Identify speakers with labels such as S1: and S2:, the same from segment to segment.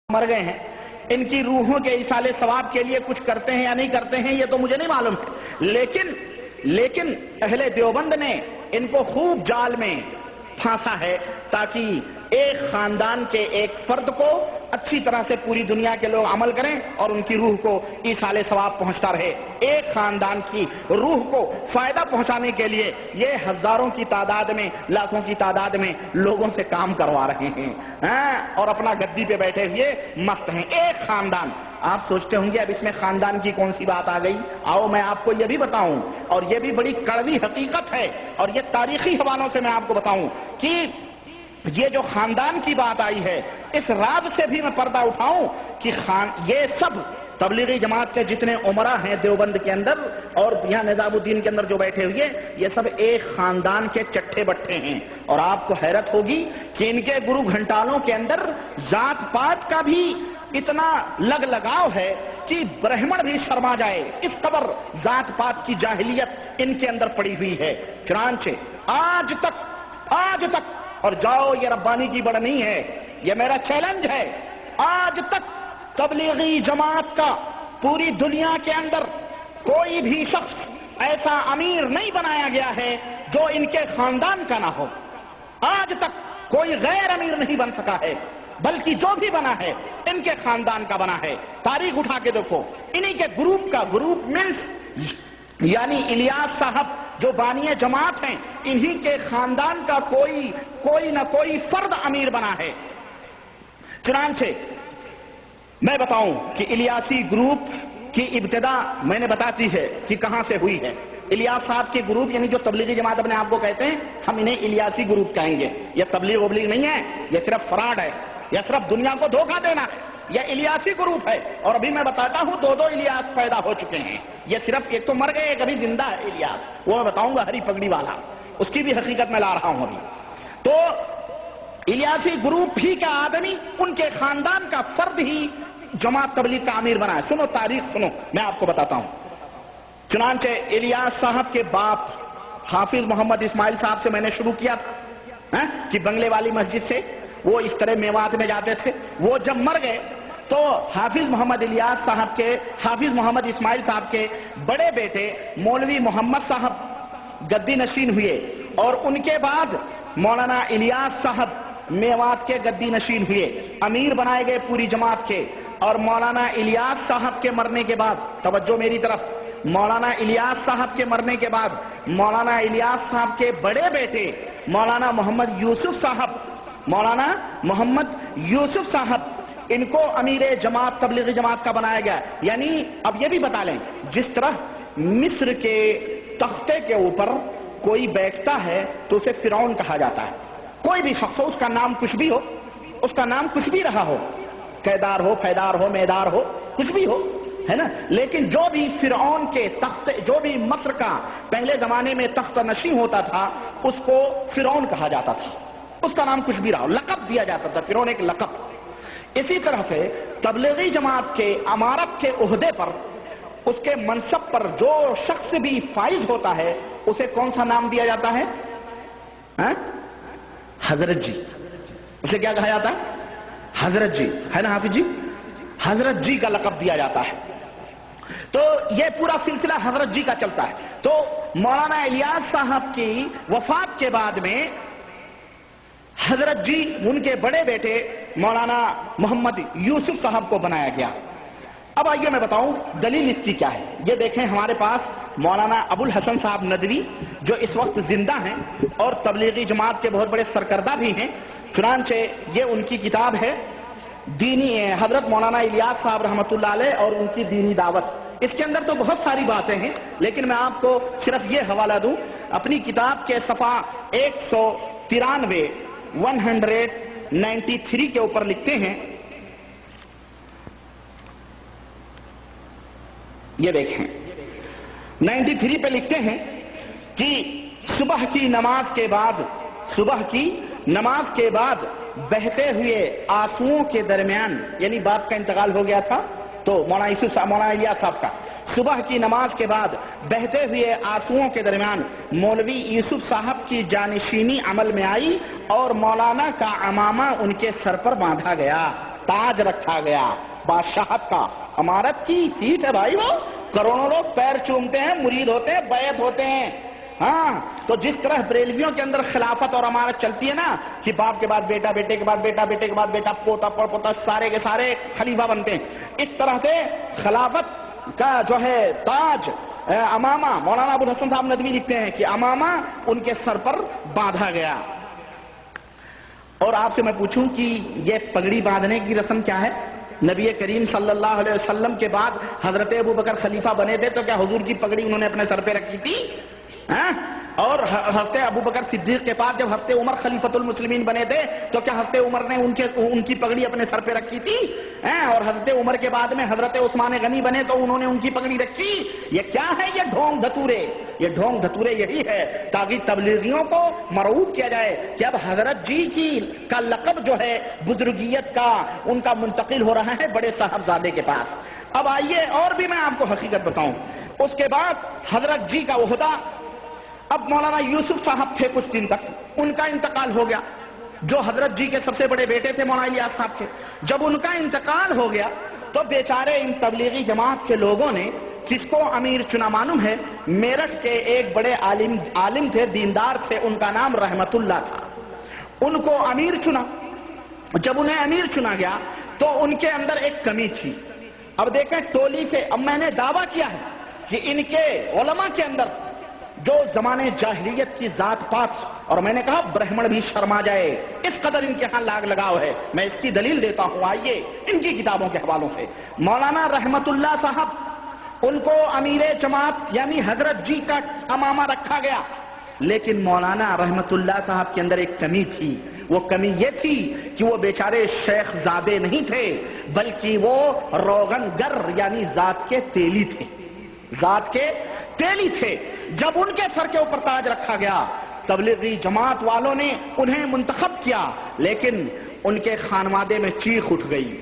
S1: مر گئے ہیں، ان کی روحوں کے ایصال ثواب کے لیے کچھ کرتے ہیں یا نہیں کرتے ہیں یہ تو مجھے نہیں معلوم ہے، لیکن اہل دیوبند نے ان کو خوب جال میں پھانسا ہے تاکہ ایک خاندان کے ایک فرد کو اچھی طرح سے پوری دنیا کے لوگ عمل کریں اور ان کی روح کو ایصال ثواب پہنچتا رہے۔ ایک خاندان کی روح کو فائدہ پہنچانے کے لیے یہ ہزاروں کی تعداد میں، لاکھوں کی تعداد میں لوگوں سے کام کروا رہے ہیں اور اپنا گدی پہ بیٹھے ہوئے مست ہیں۔ ایک خاندان، آپ سوچتے ہوں گے اب اس میں خاندان کی کون سی بات آ گئی؟ آؤ میں آپ کو یہ بھی بتاؤں، اور یہ بھی بڑی کڑوی حقیقت ہے، اور یہ تاریخی حوالوں سے میں آپ کو بتاؤں کہ یہ جو خاندان کی بات آئی ہے اس راز سے بھی میں پردہ اٹھاؤں کہ یہ سب تبلیغی جماعت کے جتنے عمرہ ہیں دیوبند کے اندر اور یہاں نظام الدین کے اندر جو بیٹھے ہوئے یہ سب ایک خاندان کے چٹھے بٹھے ہیں، اور آپ کو حیرت ہوگی کہ ان کے گرو گھنٹالوں کے اندر ذات پات کا بھی اتنا لگاؤ ہے کہ برہمن بھی شرما جائے، اس قدر ذات پات کی جاہلیت ان کے اندر پڑی ہوئی ہے۔ چنانچہ آج تک اور جاؤ یہ ربانی کی بڑھ نہیں ہے، یہ میرا چیلنج ہے، آج تک تبلیغی جماعت کا پوری دنیا کے اندر کوئی بھی شخص ایسا امیر نہیں بنایا گیا ہے جو ان کے خاندان کا نہ ہو۔ آج تک کوئی غیر امیر نہیں بن سکا ہے، بلکہ جو بھی بنا ہے ان کے خاندان کا بنا ہے۔ تاریخ اٹھا کے دیکھو، انہی کے گروپ ملز یعنی الیاس صاحب جو بانی جماعت ہیں، انہی کے خاندان کا کوئی نہ کوئی فرد امیر بنا ہے۔ چنانچہ میں بتاؤں کہ الیاسی گروپ کی ابتدا میں نے بتاتی ہے کہ کہاں سے ہوئی ہے۔ الیاس صاحب کے گروپ یعنی جو تبلیغی جماعت اپنے آپ کو کہتے ہیں، ہم انہیں الیاسی گروپ کہیں گے۔ یہ تبلیغ وبلیغ نہیں ہے، یہ صرف فراڈ ہے، یہ صرف دنیا کو دھوکہ دینا ہے، یہ الیاسی گروپ ہے۔ اور ابھی میں بتاتا ہوں دو الیاس پیدا ہو چکے ہیں، یہ صرف ایک تو مر گئے، ایک ابھی زندہ ہے الیاس، وہ میں بتاؤں گا، ہری پگڑی والا، اس کی بھی حقیقت میں لا رہا ہوں ابھی۔ تو الیاسی گروپ ہی کا آدمی، ان کے خاندان کا فرد ہی جماعت تبلیغ کا امیر بنا ہے۔ سنو تاریخ سنو، میں آپ کو بتاتا ہوں۔ چنانچہ الیاس صاحب کے باپ حافظ محمد اسماعیل صاحب سے میں نے شروع کیا تھا کہ بنگلے والی مسجد سے وہ اس طرح میوات میں جاتے تھے، وہ جب مر گئے تو حافظ محمد اسماعیل صاحب کے بڑے بیٹے مولوی محمد صاحب گدی نشین ہوئے، اور ان کے بعد مولانا الیاس صاحب میوات کے گدی نشین ہوئے، امیر بنائے گئے پوری جماعت کے۔ اور مولانا الیاس صاحب کے مرنے کے بعد، توجہ میری طرف، مولانا الیاس صاحب کے مرنے کے بعد مولانا الیاس صاحب کے بڑے بیٹے مولانا محمد یوسف صاحب ان کو امیر جماعت تبلیغی جماعت کا بنایا گیا۔ یعنی اب یہ بھی بتا لیں، جس طرح مصر کے تختے کے اوپر کوئی بیٹھتا ہے تو اسے فرعون کہا جاتا ہے، کوئی بھی شخص ہو، اس کا نام کچھ بھی ہو، اس کا نام کچھ بھی رہا ہو، کیدار ہو، فیدار ہو، میدار ہو، کچھ بھی ہو، ہے نا، لیکن جو بھی فرعون کے تخت، جو بھی مصر کا پہلے زمانے میں تخت نشین ہوتا تھا اس کو فرعون کہا جاتا تھا، اس کا نام کچھ بھی رہا ہو، لقب دیا جاتا تھا، فرعون ایک لقب۔ اسی طرح سے تبلیغی جماعت کے امارت کے عہدے پر، اس کے منصب پر جو شخص بھی فائز ہوتا ہے اسے کون سا نام دیا جاتا ہے؟ حضرت جی۔ اسے کیا کہا جاتا ہے؟ حضرت جی، ہے نا حافظ جی؟ حضرت جی کا لقب دیا جاتا ہے۔ تو یہ پورا سلسلہ حضرت جی کا چلتا ہے۔ تو مولانا الیاس صاحب کی وفات کے بعد میں حضرت جی ان کے بڑے بیٹے مولانا محمد یوسف صاحب کو بنایا گیا۔ اب آئیے میں بتاؤں دلیل اس کی کیا ہے۔ یہ دیکھیں ہمارے پاس مولانا ابو الحسن صاحب ندوی جو اس وقت زندہ ہیں اور تبلیغی جماعت کے بہت بڑے سرکردہ بھی ہیں، چنانچہ یہ ان کی کتاب ہے دینی حضرت مولانا الیاس صاحب رحمۃ اللہ علیہ اور ان کی دینی دعوت۔ اس کے اندر تو بہت ساری باتیں ہیں، لیکن میں آپ کو صرف یہ حوالہ دوں، اپنی کتاب کے صفحہ 193 کے اوپر لکھتے ہیں، یہ دیکھیں 93 پہ لکھتے ہیں کہ صبح کی نماز کے بعد بہتے ہوئے آنسوؤں کے درمیان، یعنی باپ کا انتقال ہو گیا تھا تو مولانا الیاس صاحب کا، صبح کی نماز کے بعد بہتے ہوئے آنسوؤں کے درمیان مولوی یوسف صاحب کی جانشینی عمل میں آئی اور مولانا کا عمامہ ان کے سر پر باندھا گیا۔ تاج رکھا گیا بادشاہت کا. امارت کی سیٹ ہے بھائی، وہ کروڑوں لوگ پیر چومتے ہیں، مرید ہوتے ہیں، بیعت ہوتے ہیں. ہاں تو جس طرح بریلویوں کے اندر خلافت اور امارت چلتی ہے نا کہ باپ کے بعد بیٹا، بیٹے کے بعد بیٹا، بیٹے کے بعد بیٹا، پوتا پوتا، سارے کے سارے خلیفہ بنتے ہیں، اس طرح سے خلافت کا جو ہے تاج امامہ، مولانا ابوالحسن صاحب ندوی لکھتے ہیں کہ امامہ ان کے سر پر باندھا گیا. اور آپ سے میں پوچھوں کہ یہ پگڑی باندھنے کی رسم کیا ہے؟ نبی کریم صلی اللہ علیہ وسلم کے بعد حضرت ابوبکر خلیفہ بنے تھے تو کیا حضور کی پگڑی انہوں نے اپنے سر پہ رکھی تھی؟ اور حضرت ابوبکر صدیق کے بعد جب حضرت عمر خلیفۃ المسلمین بنے تھے تو کیا حضرت عمر نے ان کی پگڑی اپنے سر پہ رکھی تھی؟ اور حضرت عمر کے بعد میں حضرت عثمان غنی بنے تو انہوں نے ان کی پگڑی رکھی؟ یہ کیا ہے؟ یہ ڈھونگ دھتورے. یہ ڈھونگ دھتورے یہی ہے تاکہ تبلیغیوں کو مرعوب کیا جائے کہ اب حضرت جی کا لقب جو ہے بزرگیت کا ان کا منتقل ہو رہا ہے بڑے صاحبزادے کے پاس. اب آئیے اور بھی میں آپ کو حقیقت بتاؤں. اس کے بعد حضرت جی کا عہدہ اب مولانا یوسف صاحب تھے کچھ دن تک، ان کا انتقال ہو گیا جو حضرت جی کے سب سے بڑے بیٹے تھے مولانا الیاس صاحب کے. جب ان کا انتقال ہو گیا تو بیچارے ان تبلیغی جماعت کے لوگوں نے کس کو امیر چنا معلوم ہے؟ میرٹھ کے ایک بڑے عالم تھے، دیندار تھے، ان کا نام رحمت اللہ تھا. ان کو امیر چنا. جب انہیں امیر چنا گیا تو ان کے اندر ایک کمی تھی. اب دیکھیں ٹولی سے، اب میں نے دعویٰ کیا ہے کہ ان کے علماء کے اندر جو زمانے جاہلیت کی ذات پات، اور میں نے کہا برہمن بھی شرما جائے اس قدر ان کے ہاں لاگ لگاؤ ہے. میں اس کی دلیل دیتا ہوں، آئیے ان کی کتابوں کے حوالوں سے. مولانا رحمت اللہ صاحب ان کو امیر جماعت یعنی حضرت جی کا امامہ رکھا گیا، لیکن مولانا رحمت اللہ صاحب کے اندر ایک کمی تھی. وہ کمی یہ تھی کہ وہ بیچارے شیخ زادے نہیں تھے بلکہ وہ روغن گر یعنی ذات کے تیلی تھے. ذات کے تیلی تھے. جب ان کے سر کے اوپر تاج رکھا گیا تبلیغی جماعت والوں نے انہیں منتخب کیا، لیکن ان کے خانوادے میں چیخ اٹھ گئی،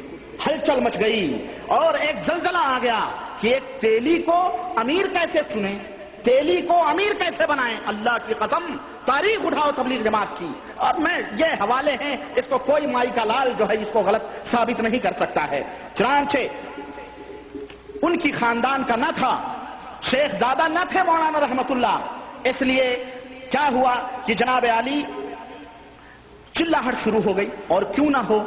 S1: ہلچل مچ گئی اور ایک زلزلہ آ گیا کہ ایک تیلی کو امیر کیسے چنیں، تیلی کو امیر کیسے بنائیں. اللہ کی قسم تاریخ اٹھاؤ تبلیغ جماعت کی، اور میں یہ حوالے ہیں اس کو کوئی مائی کا لال جو ہے اس کو غلط ثابت نہیں کر سکتا ہے. چنانچہ ان کی خاندان کا نہ تھا، شیخ زادہ نہ تھے مولانا رحمت اللہ. اس لیے کیا ہوا کہ جناب علی چلاہٹ شروع ہو گئی. اور کیوں نہ ہو،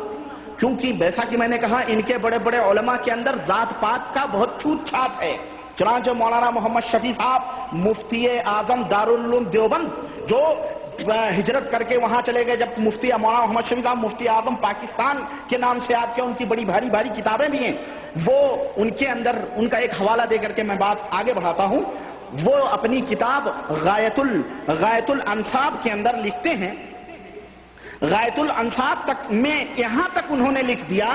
S1: کیونکہ جیسا کہ میں نے کہا ان کے بڑے بڑے علماء کے اندر ذات پات کا بہت چھوت چھاپ ہے. چنانچہ مولانا محمد شفیع صاحب مفتی اعظم دارالعلوم دیوبند جو ہجرت کر کے وہاں چلے گئے، جب مفتی مولانا محمد شفیع صاحب مفتی اعظم پاکستان کے نام سے آپ کے ان کی بڑی بھاری بھاری کتابیں بھی ہیں. وہ ان کے اندر ان کا ایک حوالہ دے کر کے میں بات آگے بڑھاتا ہوں. وہ اپنی کتاب غایت الانصاب کے اندر لکھتے ہیں، غایت الانصاب تک میں یہاں تک انہوں نے لکھ دیا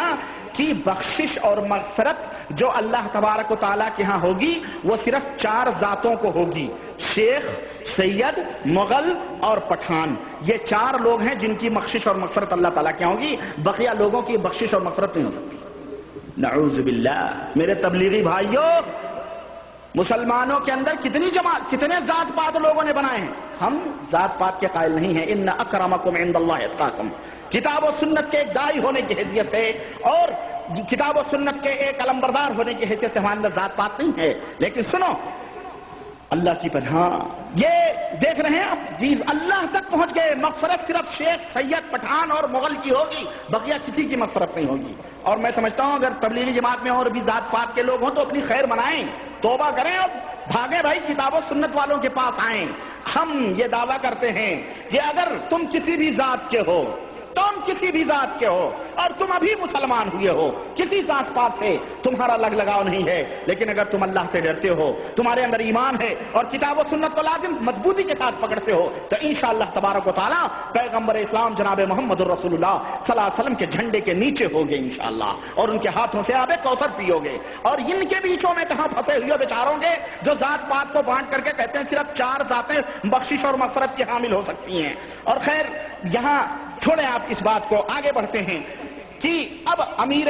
S1: کہ بخشش اور مغفرت جو اللہ تبارک و تعالیٰ کے ہاں ہوگی وہ صرف 4 ذاتوں کو ہوگی، شیخ، سید، مغل اور پٹھان. یہ 4 لوگ ہیں جن کی بخشش اور مغفرت اللہ تعالیٰ کے ہاں ہوگی، بقیہ لوگوں کی بخشش اور مغفرت نہیں ہوگی. نعوذ باللہ. میرے تبلیغی بھائیوں، مسلمانوں کے اندر کتنی جماعت، کتنے ذات پات لوگوں نے بنائے ہیں. ہم ذات پات کے قائل نہیں ہیں. ان اکرمکم عند اللہ اتقاکم. کتاب و سنت کے ایک داعی ہونے کی حیثیت سے اور کتاب و سنت کے ایک علمبردار ہونے کی حیثیت سے ہمارے اندر ذات پات نہیں ہے. لیکن سنو اللہ کی پناہ، یہ دیکھ رہے ہیں آپ جی اللہ تک پہنچ گئے. مغفرت صرف شیخ، سید، پٹھان اور مغل کی ہوگی، بقیہ کسی کی مغفرت نہیں ہوگی. اور میں سمجھتا ہوں اگر تبلیغی جماعت میں اور بھی ذات پات کے لوگ ہوں تو اپنی خیر منائیں، توبہ کریں اور بھاگیں بھائی کتاب و سنت والوں کے پاس آئیں. ہم یہ دعویٰ کرتے ہیں کہ اگر تم کسی بھی ذات کے ہو، تم کسی بھی ذات کے ہو اور تم ابھی مسلمان ہوئے ہو، کسی ذات پات سے تمہارا لگ لگاؤ نہیں ہے، لیکن اگر تم اللہ سے ڈرتے ہو، تمہارے اندر ایمان ہے اور کتاب و سنت کو لازم مضبوطی کے ساتھ پکڑتے ہو تو انشاءاللہ تبارک و تعالیٰ پیغمبر اسلام جناب محمد الرسول اللہ صلی اللہ علیہ وسلم کے جھنڈے کے نیچے ہوگے انشاءاللہ، اور ان کے ہاتھوں سے آب کوثر پیو گے. اور ان کے بیچوں میں کہاں پھنسے ہوئے بیچاروں گے جو ذات پات کو بانٹ کر کے کہتے ہیں صرف 4 ذاتیں بخشش اور مغفرت کے حامل ہو سکتی ہیں. اور خیر یہاں چھوڑیں آپ اس بات کو، آگے بڑھتے ہیں کہ اب امیر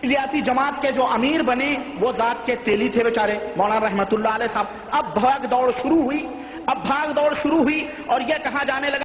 S1: الیاسی جماعت کے جو امیر بنے وہ ذات کے تیلی تھے بیچارے مولانا رحمت اللہ علیہ صاحب. اب بھاگ دوڑ شروع ہوئی اور یہ کہا جانے لگا